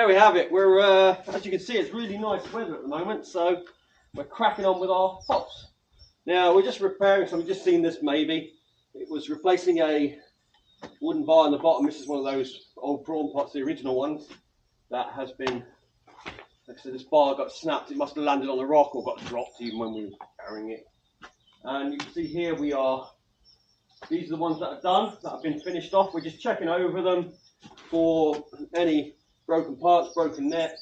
there we have it. We're, as you can see, it's really nice weather at the moment, so we're cracking on with our pots. Now, we're just repairing some, just seen this maybe. It was replacing a wooden bar on the bottom. This is one of those old prawn pots, the original ones, that has been, like I said, this bar got snapped. It must have landed on the rock or got dropped even when we were carrying it. And you can see here we are, these are the ones that are done, that have been finished off. We're just checking over them for any broken parts, broken net,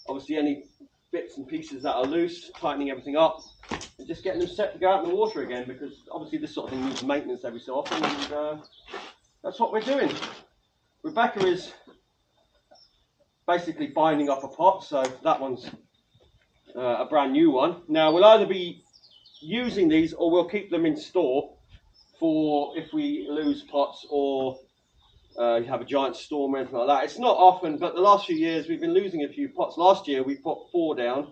obviously any bits and pieces that are loose, tightening everything up, and just getting them set to go out in the water again, because obviously this sort of thing needs maintenance every so often, and that's what we're doing. Rebecca is basically binding up a pot, so that one's a brand new one. Now we'll either be using these or we'll keep them in store for if we lose pots or you have a giant storm or anything like that. It's not often, but the last few years we've been losing a few pots. Last year we put 4 down,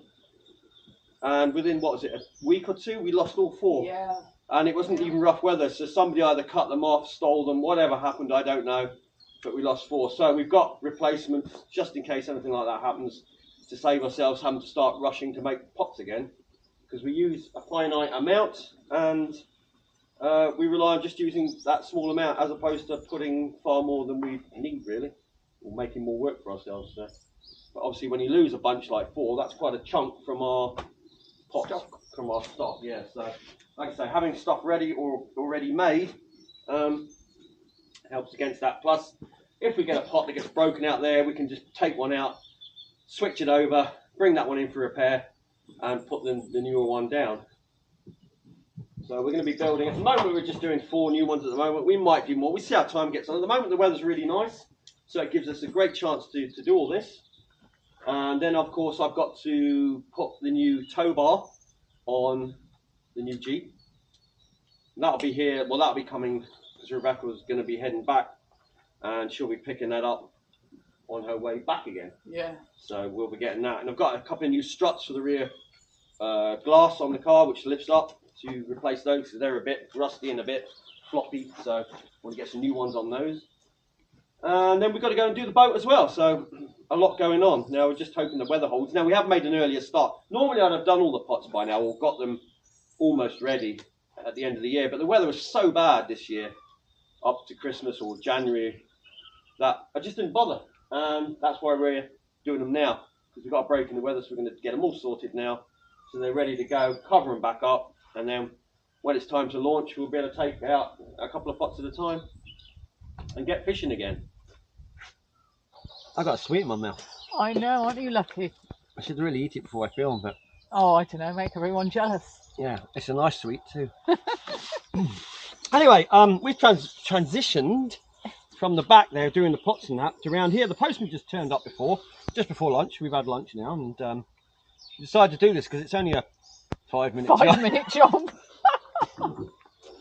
and within, what was it, a week or two, we lost all 4. Yeah. And it wasn't even rough weather, so somebody either cut them off, stole them, whatever happened, I don't know, but we lost 4. So we've got replacements just in case anything like that happens, to save ourselves having to start rushing to make pots again, because we use a finite amount, and we rely on just using that small amount as opposed to putting far more than we need, really, or making more work for ourselves. So. But obviously when you lose a bunch like 4, that's quite a chunk from our pots, from our stock. Yeah, so like I say, having stuff ready or already made helps against that. Plus, if we get a pot that gets broken out there, we can just take one out, switch it over, bring that one in for repair, and put the newer one down. So we're going to be building, at the moment we're just doing 4 new ones at the moment. We might do more, we see how time gets on. At the moment the weather's really nice, so it gives us a great chance to do all this. And then of course I've got to put the new tow bar on the new Jeep. And that'll be here, well that'll be coming, because Rebecca's going to be heading back, and she'll be picking that up on her way back again. Yeah. So we'll be getting that. And I've got a couple of new struts for the rear glass on the car, which lifts up, to replace those, because they're a bit rusty and a bit floppy, so I want to get some new ones on those. And then we've got to go and do the boat as well, so a lot going on. Now we're just hoping the weather holds. Now we have made an earlier start. Normally I'd have done all the pots by now, or got them almost ready at the end of the year, but the weather was so bad this year, up to Christmas or January, that I just didn't bother. And that's why we're doing them now, because we've got a break in the weather, so we're going to get them all sorted now, so they're ready to go, cover them back up. And then when it's time to launch, we'll be able to take out a couple of pots at a time and get fishing again. I got a sweet in my mouth. I know, aren't you lucky? I should really eat it before I film, but oh, I don't know, make everyone jealous. Yeah, it's a nice sweet too. Anyway, we've transitioned from the back there doing the pots and that to around here. The postman just turned up just before lunch. We've had lunch now, and decided to do this because it's only a 5-minute job. 5-minute job.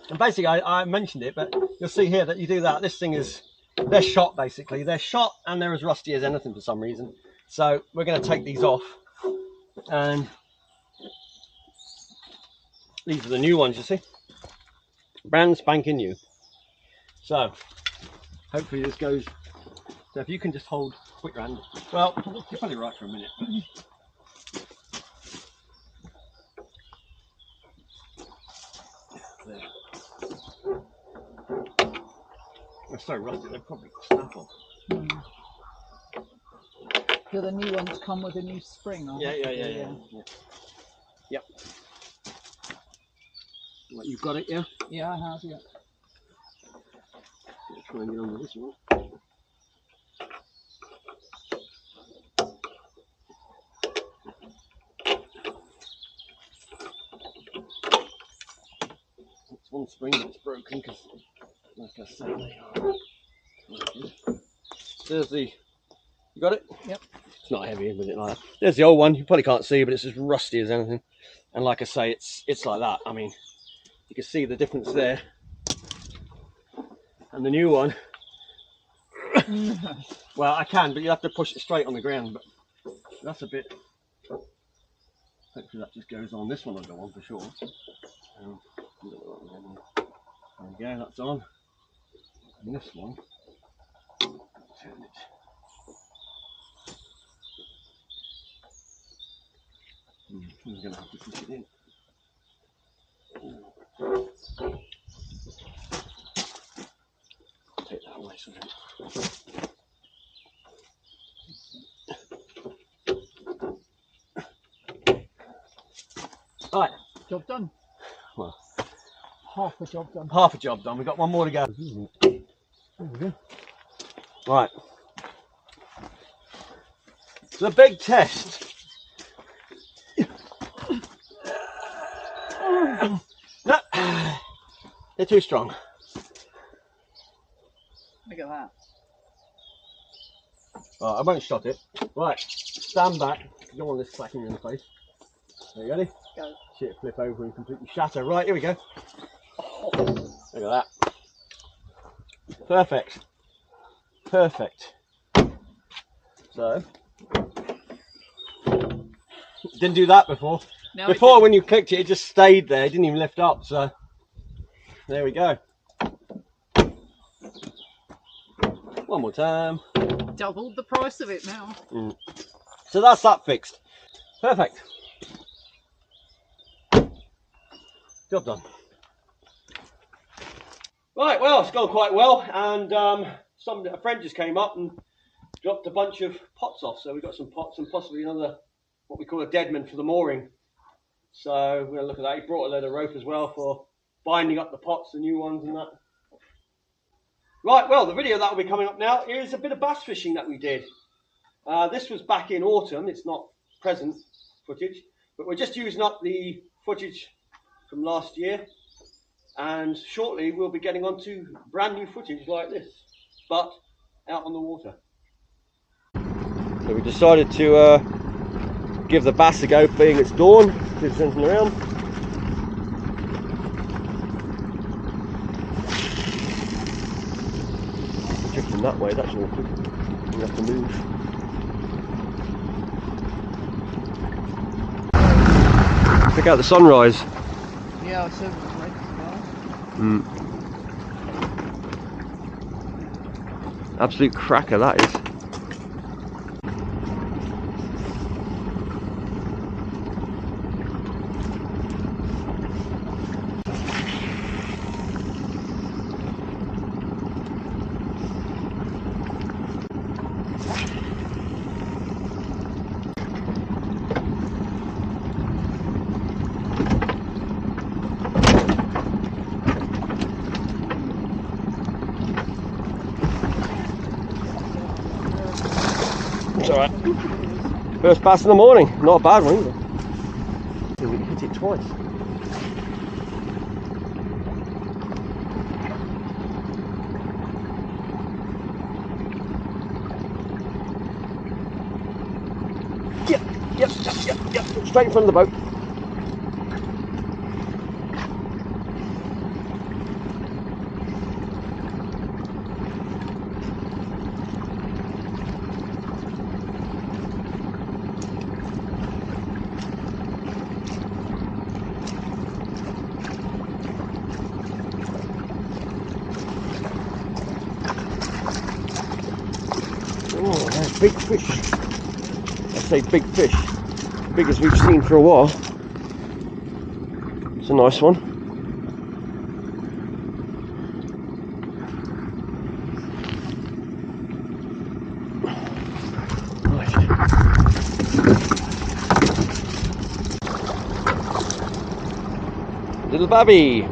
And basically, I mentioned it, but you'll see here that you do that. This thing is, they're shot basically. They're shot and they're as rusty as anything for some reason. So we're going to take these off, and these are the new ones, you see. Brand spanking new. So hopefully this goes. So if you can just hold quick hand. Well, you're probably right for a minute. They're so rusty, they'll probably snap off. Do the new ones come with a new spring on? Yeah. Yep. Right, you've got it, yeah? Yeah, I have, yeah. Try and get on with this one. It's one spring that's broken because, like I say, they are. There's the. You got it? Yep. It's not heavy, is it? Like that. There's the old one. You probably can't see, but it's as rusty as anything. And like I say, it's like that. I mean, you can see the difference there. And the new one. Well, I can, but you have to push it straight on the ground. But that's a bit. Hopefully that just goes on. This one will go on for sure. There we go, that's on. And this one, turn it. I'm going to have to push it in. Take that away something. Right. Job done. Well, Half a job done. half a job done. We've got one more to go. There we go. Right. It's a big test. No, they're too strong. Look at that. Right, I won't shot it. Right, stand back. You don't want this clacking you in the face. Are you ready? Go. See it flip over and completely shatter. Right, here we go. Look at that. Perfect. Perfect. So, didn't do that before. No, Before, when you clicked it, it just stayed there. It didn't even lift up. So, there we go. One more time. doubled the price of it now. So that's that fixed. Perfect. Job done. Right, well, it's gone quite well, and a friend just came up and dropped a bunch of pots off. So we've got some pots and possibly another, what we call a deadman for the mooring. So we're going to look at that. He brought a load of rope as well for binding up the pots, the new ones and that. Right, well, the video that will be coming up now is a bit of bass fishing that we did. This was back in autumn. It's not present footage, but we're just using up the footage from last year. And shortly we'll be getting on to brand new footage like this, but out on the water. So we decided to give the bass a go, being it's dawn, see if there's anything around. Drifting that way, that's awkward. You have to move. Check out the sunrise. Yeah, so it's like Absolute cracker that is. It's alright. First bass in the morning, not a bad one either. I think we hit it twice. Yep. Straight in front of the boat. Oh, there's big fish. I say big fish. Big as we've seen for a while. It's a nice one. Right. Little babby.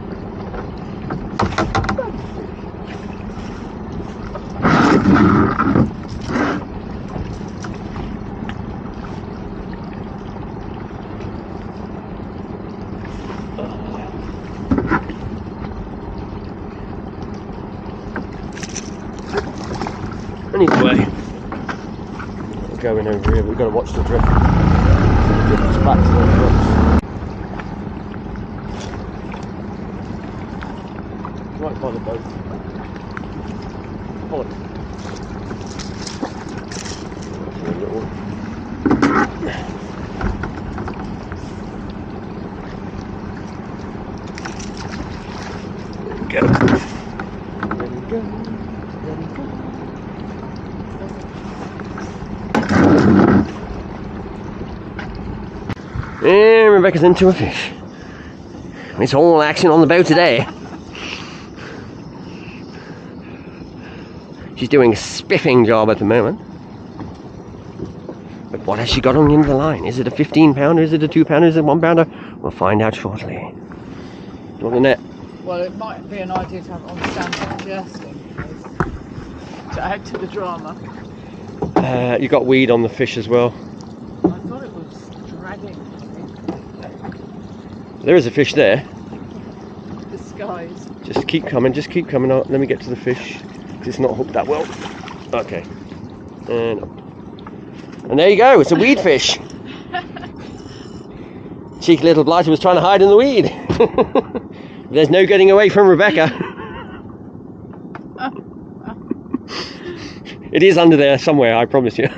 Anyway, we're going over here. We've got to watch the drift. The drift is back to the rocks. Right by the boat. Pollack. That's a little one. There we go. There we go. There we go. And Rebecca's into a fish. It's all action on the boat today. She's doing a spiffing job at the moment. But what has she got on the end of the line? Is it a 15 pounder? Is it a 2 pounder? Is it 1 pounder? We'll find out shortly. Do you want the net? Well, it might be an idea to have it on the stand just in case, to add to the drama. You got weed on the fish as well. I thought it was dragging. There is a fish there. Disguise. Just keep coming, just keep coming. Let me get to the fish. It's not hooked that well. Okay. And there you go, it's a weed fish. Cheeky little blighter was trying to hide in the weed. There's no getting away from Rebecca. It is under there somewhere, I promise you.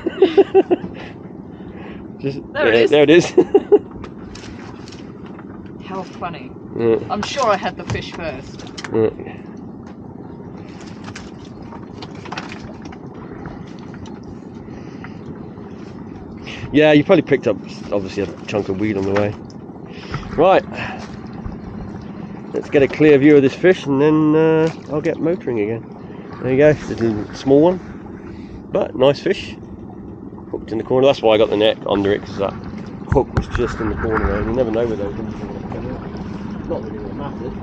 There it is. There it is. How funny. I'm sure I had the fish first. Yeah, you probably picked up obviously a chunk of weed on the way. Right, let's get a clear view of this fish and then I'll get motoring again. There you go, this is a small one, but nice fish. Hooked in the corner, that's why I got the net under it, because that hook was just in the corner there. You never know where those things are going to come out. Not that it matters.